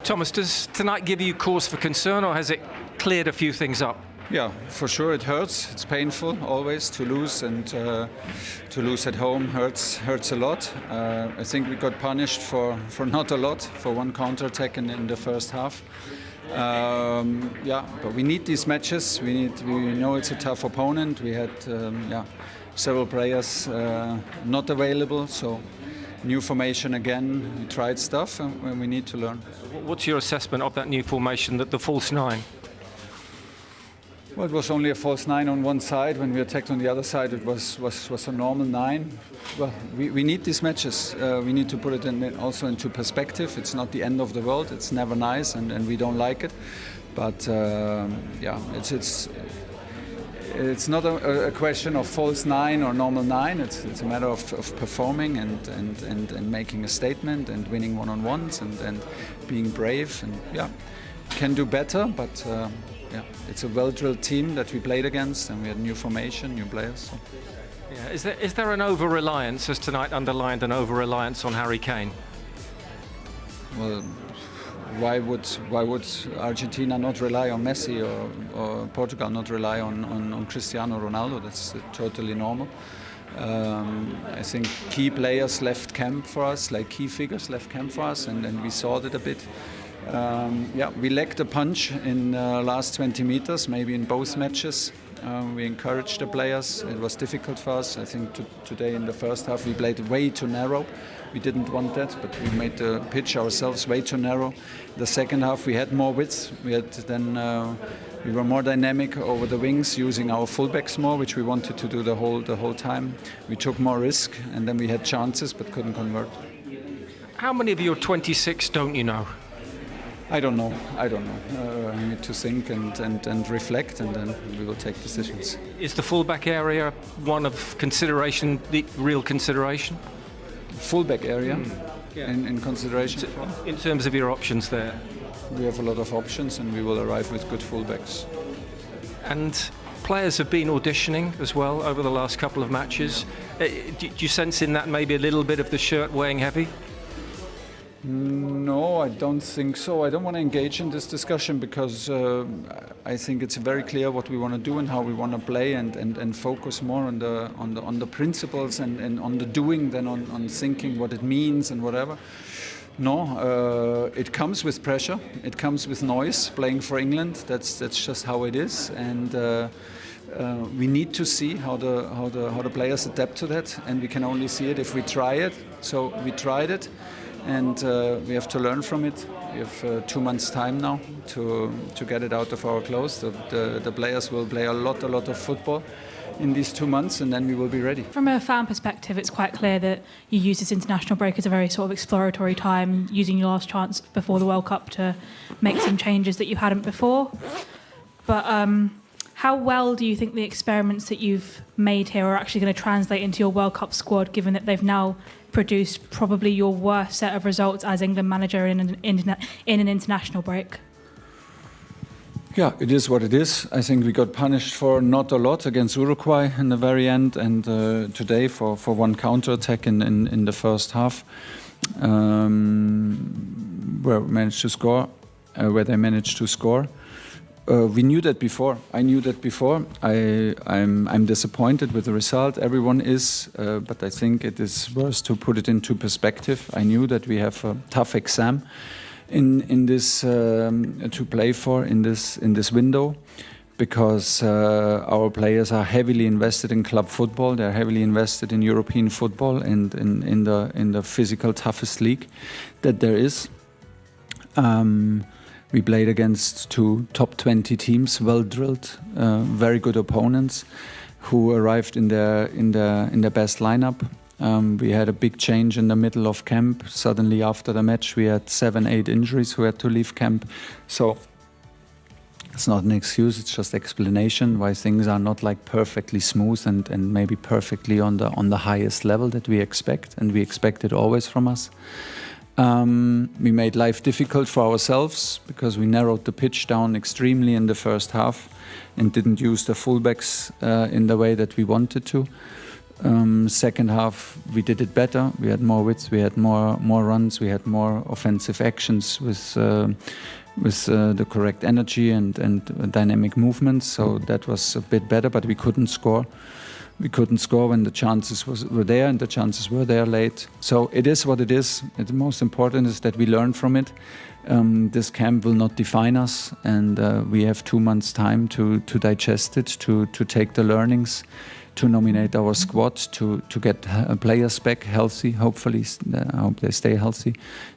Thomas, does tonight give you cause for concern, or has it cleared a few things up? Yeah, for sure it hurts. It's painful always to lose, and to lose at home hurts a lot. I think we got punished for not a lot, for one counter-attack in the first half. Yeah, but we need these matches. We know it's a tough opponent. We had several players not available, so new formation again. We tried stuff, and we need to learn. What's your assessment of that new formation, the false nine? Well, it was only a false nine on one side. When we attacked on the other side, it was a normal nine. Well, we need these matches. We need to put it also into perspective. It's not the end of the world. It's never nice, and we don't like it. But it's not a question of false nine or normal nine. It's a matter of performing and making a statement and winning one-on-ones and being brave. And can do better, but. It's a well-drilled team that we played against, and we had new formation, new players. So. Yeah, is there an over-reliance, as tonight underlined, an over-reliance on Harry Kane? Well, why would Argentina not rely on Messi or Portugal not rely on Cristiano Ronaldo? That's totally normal. I think key players left camp for us, like key figures left camp for us, and we saw that a bit. We lacked a punch in last 20 meters, maybe in both matches. We encouraged the players. It was difficult for us. I think today in the first half we played way too narrow. We didn't want that, but we made the pitch ourselves way too narrow. The second half we had more width. We were more dynamic over the wings, using our fullbacks more, which we wanted to do the whole time. We took more risk, and then we had chances but couldn't convert. How many of your 26 don't you know? I don't know. I need to think and reflect, and then we will take decisions. Is the fullback area one of consideration, the real consideration? Fullback area in consideration? In terms of your options there? We have a lot of options, and we will arrive with good fullbacks. And players have been auditioning as well over the last couple of matches. Do you sense in that maybe a little bit of the shirt weighing heavy? No, I don't think so. I don't want to engage in this discussion because I think it's very clear what we want to do and how we want to play, and focus more on the principles and on the doing than on thinking what it means and whatever. No, it comes with pressure. It comes with noise. Playing for England, that's just how it is, and we need to see how the players adapt to that, and we can only see it if we try it. So we tried it. And we have to learn from it. We have 2 months' time now to get it out of our clothes. The players will play a lot of football in these 2 months, and then we will be ready. From a fan perspective, it's quite clear that you use this international break as a very sort of exploratory time, using your last chance before the World Cup to make some changes that you hadn't before. But how well do you think the experiments that you've made here are actually going to translate into your World Cup squad, given that they've now produced probably your worst set of results as England manager in an international break? Yeah, it is what it is. I think we got punished for not a lot against Uruguay in the very end, and today for one counter-attack in the first half, where they managed to score. We knew that before. I knew that before. I'm disappointed with the result. Everyone is, but I think it is worth to put it into perspective. I knew that we have a tough exam in this to play for in this window, because our players are heavily invested in club football. They're heavily invested in European football and in the physical toughest league that there is. We played against 2 top 20 teams, well-drilled, very good opponents, who arrived in their best lineup. We had a big change in the middle of camp. Suddenly, after the match, we had 7-8 injuries who had to leave camp. So it's not an excuse; it's just explanation why things are not like perfectly smooth and maybe perfectly on the highest level that we expect, and we expect it always from us. We made life difficult for ourselves because we narrowed the pitch down extremely in the first half and didn't use the fullbacks in the way that we wanted to. Second half, we did it better. We had more width, we had more runs, we had more offensive actions with the correct energy and dynamic movements. So that was a bit better, but we couldn't score. We couldn't score when the chances were there, and the chances were there late. So it is what it is. The most important is that we learn from it. This camp will not define us, and we have 2 months' time to digest it, to take the learnings, to nominate our squad, to get players back healthy. Hopefully, I hope they stay healthy,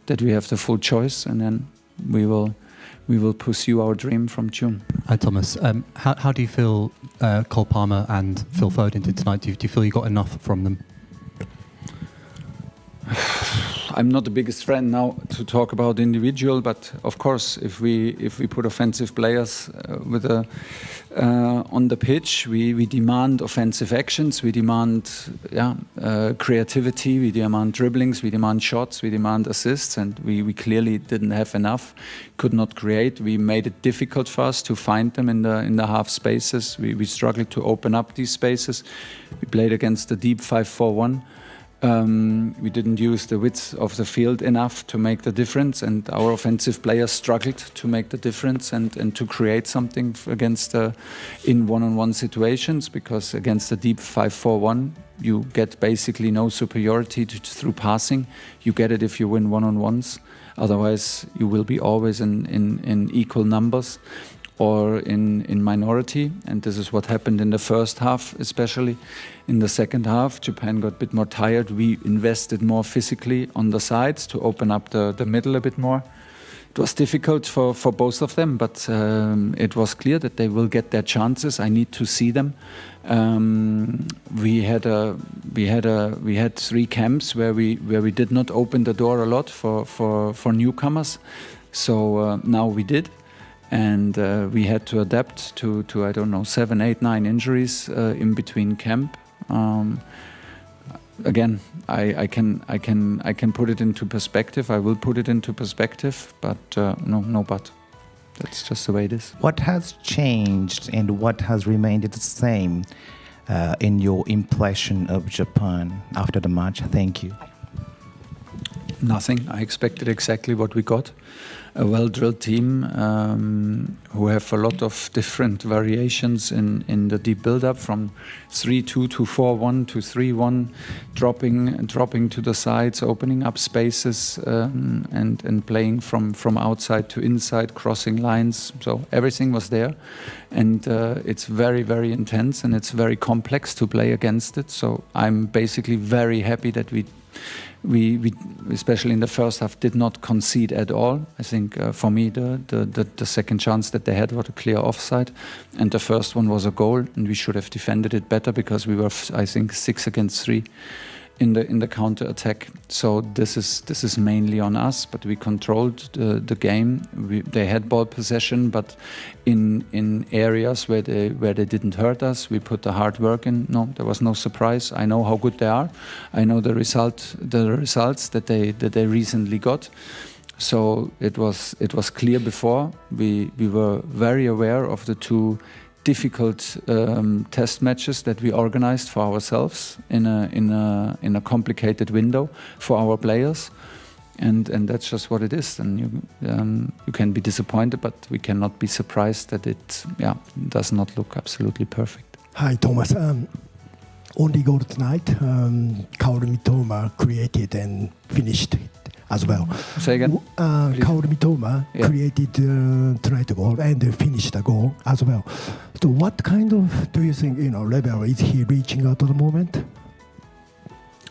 that we have the full choice, and then we will pursue our dream from June. Hi, Thomas. How do you feel Cole Palmer and Phil Foden did tonight? Do you feel you got enough from them? I'm not the biggest friend now to talk about individual, but of course, if we put offensive players on the pitch, we demand offensive actions, we demand creativity, we demand dribblings, we demand shots, we demand assists, and we clearly didn't have enough, could not create. We made it difficult for us to find them in the half spaces. We struggled to open up these spaces. We played against the deep 5-4-1. We didn't use the width of the field enough to make the difference, and our offensive players struggled to make the difference and to create something against in one-on-one situations, because against the deep 5-4-1 you get basically no superiority through passing. You get it if you win one-on-ones, otherwise you will be always in equal numbers or in minority, and this is what happened in the first half, especially. In the second half, Japan got a bit more tired. We invested more physically on the sides to open up the middle a bit more. It was difficult for both of them, but it was clear that they will get their chances. I need to see them. We had 3 camps where we did not open the door a lot for newcomers. So now we did. And we had to adapt to 7, 8, 9 injuries in between camp. Again, I can put it into perspective. I will put it into perspective, but no but. That's just the way it is. What has changed and what has remained the same in your impression of Japan after the match? Thank you. Nothing. I expected exactly what we got. A well-drilled team who have a lot of different variations in the deep build-up, from 3-2 to 4-1 to 3-1, dropping to the sides, opening up spaces, and playing from outside to inside, crossing lines. So everything was there, and it's very, very intense, and it's very complex to play against it. So I'm basically very happy that we especially in the first half did not concede at all. I think for me the second chance that they had was a clear offside, and the first one was a goal, and we should have defended it better because we were, I think, 6 against 3 in the counter attack. So this is mainly on us, but we controlled the game. They had ball possession, but in areas where they didn't hurt us, we put the hard work in. No, there was no surprise. I know how good they are. I know the results that they recently got. So it was clear before. We were very aware of the 2 difficult test matches that we organized for ourselves in a complicated window for our players, and that's just what it is. And you can be disappointed, but we cannot be surprised that it does not look absolutely perfect. Hi, Thomas. Only goal tonight. Kaoru Mitoma created and finished it as well. Say again. Kaoru Mitoma created tonight goal and finished the goal as well. So, what kind of do you think level is he reaching at the moment?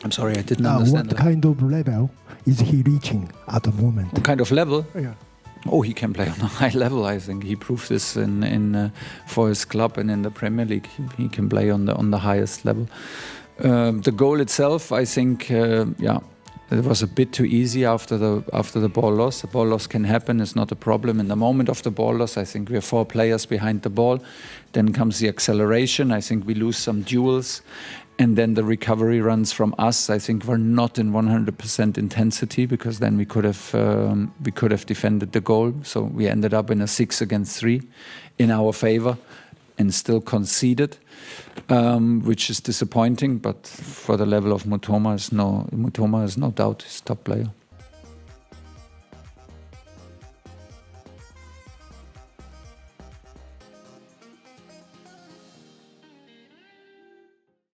I'm sorry, I didn't understand. What kind of level is he reaching at the moment? What kind of level? Yeah. Oh, he can play on a high level. I think he proved this in for his club and in the Premier League. He can play on the highest level. The goal itself, I think, it was a bit too easy after the ball loss. The ball loss can happen; it's not a problem. In the moment of the ball loss, I think we have 4 players behind the ball. Then comes the acceleration. I think we lose some duels. And then the recovery runs from us, I think, were not in 100% intensity, because then we could have defended the goal. So we ended up in a 6 against 3 in our favor. and still conceded, which is disappointing. But for the level of Mitoma is no doubt his top player.